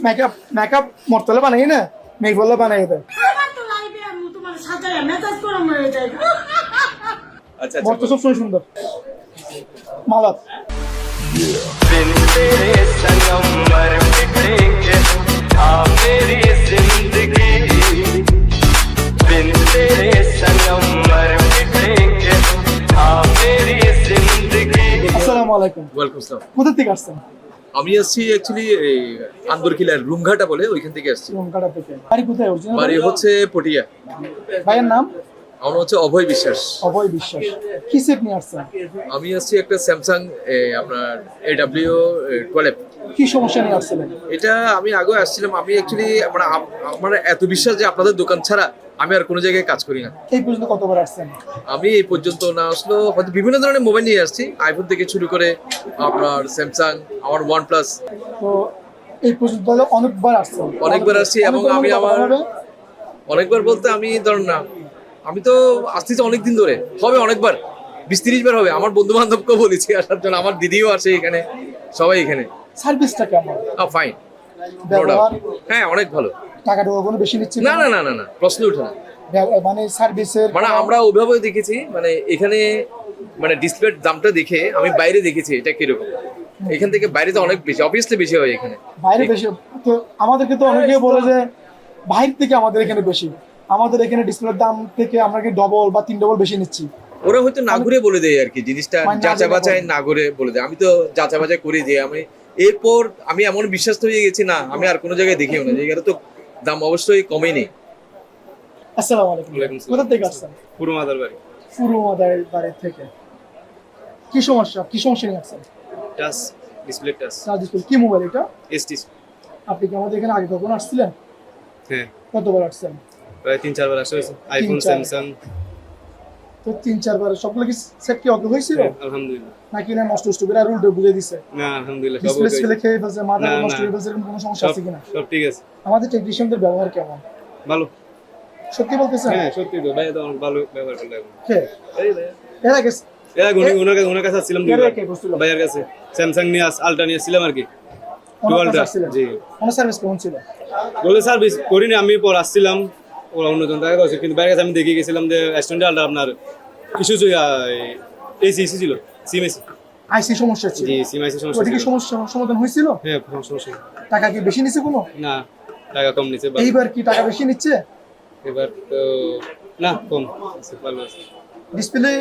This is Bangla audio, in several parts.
মেকআপ মেকআপ মরতলে বানাই না মেক বললে বানাই দেয় আচ্ছা মর্ত সবসময় সুন্দর মালাত बिन तेरे सनम मर मिटेंगे हाँ मेरी जिंदगी बिन तेरे सनम मर मिटेंगे हाँ मेरी जिंदगी আসসালামু আলাইকুম ওয়েলকাম আসসালাম। কোথা থেকে আসছেন আমি আসছি অ্যাকচুয়ালি আন্দরকিলার রুমঘাটা বলে ওইখান থেকে আসছি। লঙ্কাটা থেকে বাড়ি কোথায় অরিজিনাল বাড়ি হচ্ছে পটিয়া। ভাইয়ের নাম আমার হচ্ছে অভয় বিশ্বাস। অভয় বিশ্বাস কি সেট নিয়ে আসছেন আমি আসছি একটা স্যামসাং আপনার AW 12। কি সমস্যা নিয়ে আসছিলেন এটা আমি আগে আসছিলাম। আমি অ্যাকচুয়ালি আমার এত বিশ্বাস যে আপনাদের দোকান ছাড়া আমি আর কোনো জায়গায় কাজ করি না। এই পর্যন্ত কতবার আসছেন আমি এই পর্যন্ত না আসলো হয়তো বিভিন্ন ধরনের মোবাইল নিয়ে আসছি, আইফোন থেকে শুরু করে আপনার স্যামসাং, আমার OnePlus, তো এই পর্যন্ত তাহলে অনেকবার আসছেন অনেকবার আসছি। এবং আমি অনেকবার বলতে আমি ধরুন না, আমি তো আসতেছি অনেকদিন ধরে, হবে অনেকবার 20-30 বার হবে। আমার বন্ধু বান্ধবকেও বলেছি আসার জন্য, আমার দিদিও আসে এখানে, সবাই এখানে। সার্ভিসটা কেমন ফাইন, ব্যবহার হ্যাঁ অনেক ভালো। টাকা টাকা কোনো বেশি নিচ্ছে না না না না না প্রশ্ন উঠে না। মানে সার্ভিসের মানে আমরা ওইভাবে দেখেছি, মানে এখানে মানে ডিসপ্লের দামটা দেখে আমি বাইরে দেখেছি এটা কিরকম। এখান থেকে বাইরে তো অনেক বেশি, অবভিয়াসলি বেশি হয় এখানে। বাইরে বেশি তো আমাদেরকে তো অনেকেই বলে যে বাইরে থেকে আমাদের এখানে বেশি, আমাদের এখানে ডিসপ্লের দাম থেকে আমরা কি ডবল বা 3 ডবল বেশি নিচ্ছি। ওরা হয়তো না ঘুরে বলে দেয় আর কি, জিনিসটা মানে না যাচাই জেনে বাছাই বলে। না করে বলে দেয়। আমি তো যাচাই বাছাই করে দিই। আমি এরপর আমি এমন বিশ্বাস হয়ে গেছি, না আমি আর কোনো জায়গায় দেখিও না, জায়গাটা তো দাম অবশ্যই কমেই নেই। আসসালামু আলাইকুম ওয়ালাইকুম আসসালাম। কোথা থেকে আসছেন পুরো মাদার বাড়ি পুরো মাদার বাড়ি থেকে কি সমস্যা নিয়ে আসছেন touch display touch charge display কি মোবাইল এটা এসটি। আপনি কি আমাদের এখানে আগে কখন আসছিলেন হ্যাঁ কতবার আসছেন প্রায় 3-4 বার আসা হয়েছে। IPhone 3-4 Samsung. তো 3-4 বার সবগুলো কি সেট কি ওকে হয়েছিল আলহামদুলিল্লাহ। নাকি না নষ্ট করে আর উল্টো বুঝে দিছে না আলহামদুলিল্লাহ সব ডিসপ্লে ওকে। ডিসপ্লে খেয়ে ফেলছে মাদার না, নষ্ট না। হয়ে ফেলছে এরকম কোনো সমস্যা সব আছে কিনা সব ঠিক আছে, আমাদের টেকনিশিয়ানদের ব্যবহার কেমন ভালো। সত্যি বলতেছেন হ্যাঁ সত্যি তো ভাই, তো অনেক ভালো ব্যবহার করলো এখন। কে এর আগে এরা ওনার কাছে আসছিলাম এর দুইবার আগে বলছিল ভাইয়ের কাছে। স্যামসাং নিয়ে আলট্রা নিয়ে আসছিলাম আর কি। ওনার কাছে Ultra, আসছিলেন? জি। ওনার সার্ভিস কেমন ছিল বলে সার্ভিস করিনি, আমি পর আসছিলাম, ওরা অন্যজন দেখা গেছে। কিন্তু বাইরের কাছে আমি দেখে গেছিলাম যে স্ট্যান্ডে আলট্রা আপনার কিছু এসি ছিল, সিম এসি। আইসি সমস্যা ছিল জি সিম এসি সমস্যা ওইটা কি ছিল। সমস্যা সমাধান হয়েছিল হ্যাঁ সমস্যা টাকা কি বেশি নিছে কোনো না, টাকা কম নিচ্ছে। এইবার কি টাকা বেশি নিচ্ছে এবার তো না কম আছে, ভালো আছে। ডিসপ্লে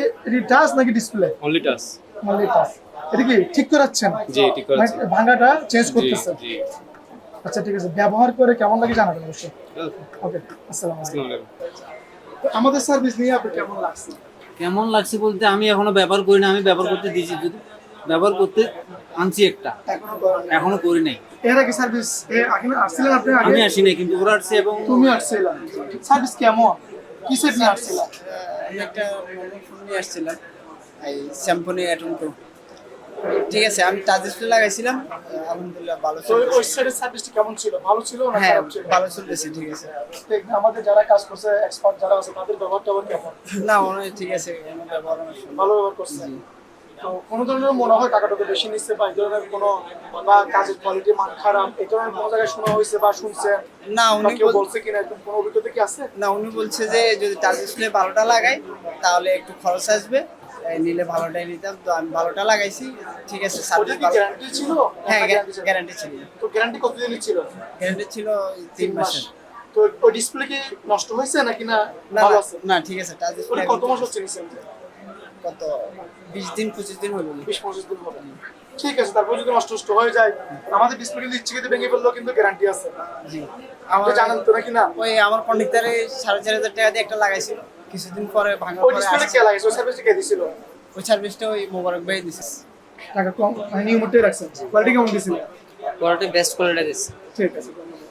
টাচ নাকি display only touch. Only touch এটা কি ঠিক করাচ্ছেন জি ঠিক করেছি। মানে ভাঙাটা চেঞ্জ জি করতেছেন জি। আচ্ছা ঠিক আছে ব্যবহার করে কেমন লাগে জানাবেন অবশ্যই ওকে আসসালামু আলাইকুম আসসালামু আলাইকুম। তো আমাদের সার্ভিস নিয়ে আপনি কেমন লাগছে কেমন লাগছে বলতে আমি এখনো ব্যবহার করি না, আমি ব্যবহার করতে দিয়েছি, যদি ব্যবহার করতে আনছি একটা, এখনো করেন নাই। এখনো করি নাই। এর আগে সার্ভিস আগে আসছিলেন আপনি আগে আমি আসি নাই, কিন্তু ওরা আসছে এবং তুমি আসছিলেন সার্ভিস কেমন কি সেট নিয়ে আসছিলেন আমি একটা মোবাইল ফোন নিয়ে আসছিলাম, এই স্যামসং অ্যাটম 2। ঠিক আছে, আমি টাচ ডিসপ্লে লাগাইছিলাম, আলহামদুলিল্লাহ ভালো তো ওই চলতেছে। সেটের সার্ভিসটা কেমন ছিল ভালো ছিল না হ্যাঁ খারাপ ছিল ভালো চলতেছে, ঠিক আছে। আমাদের যারা কাজ করছে এক্সপার্ট যারা আছে তাদের ব্যবহারটা আবার কেমন না অনেক ঠিক আছে, কোনো ব্যবহার অনেক সুন্দর। ভালো ব্যবহার করছে তো কোনো ধরনের মনে হয় টাকাটা বেশি নিচ্ছে বা এই ধরনের কোনো বা কাজের কোয়ালিটি মান খারাপ এই ধরনের কোনো জায়গায় শোনা হয়েছে বা শুনছে না বা উনি কেউ বলছে কিনা এরকম কোনো অভিজ্ঞতা কি আছে না উনি বলছে যে যদি টাচ ডিসপ্লে ভালোটা লাগাই তাহলে একটু খরচ আসবে, এই নিলে ভালোটাই নিতাম। তো আমি ভালোটা লাগাইছি, ঠিক আছে। ওটা সার্ভিস কি ভালো, গ্যারান্টি ছিল হ্যাঁ guarantee ছিল? গ্যারান্টি ছিল। তো গ্যারান্টি কতদিনের ছিল গ্যারান্টি ছিল 3 মাসের। তো ওই ডিসপ্লে কি নষ্ট হয়েছে নাকি না না ভালো না, আছে না ঠিক আছে, টাচ ওটা ডিসপ্লে কত মাস হচ্ছে নিছেন কত 20 দিন 25 দিন হলো। 20-25 দিন হবে ঠিক আছে তারপর যদি নষ্ট হয়ে যায় আমাদের ডিসপ্লে কিন্তু ইচ্ছে করে ভেঙে ফেললেও কিন্তু গ্যারান্টি আছে জি আপনি জানেন তো নাকি না ওই আমার কন্ডাক্টরে 4,500 টাকা দিয়ে একটা লাগাইছিল, কিছুদিন পরে ভাঙার ওই পরে ডিসপ্লে কে লাগাইছে ওই সার্ভিসটা কে দিছিল ওই সার্ভিসটা ওই মোবারক ভাই দিছে। টাকা কম মানে নিয়মিতই রাখছেন কোয়ালিটি কেমন দিছিল কোয়ালিটি বেস্ট কোয়ালিটি দিচ্ছে। ঠিক আছে ধন্যবাদ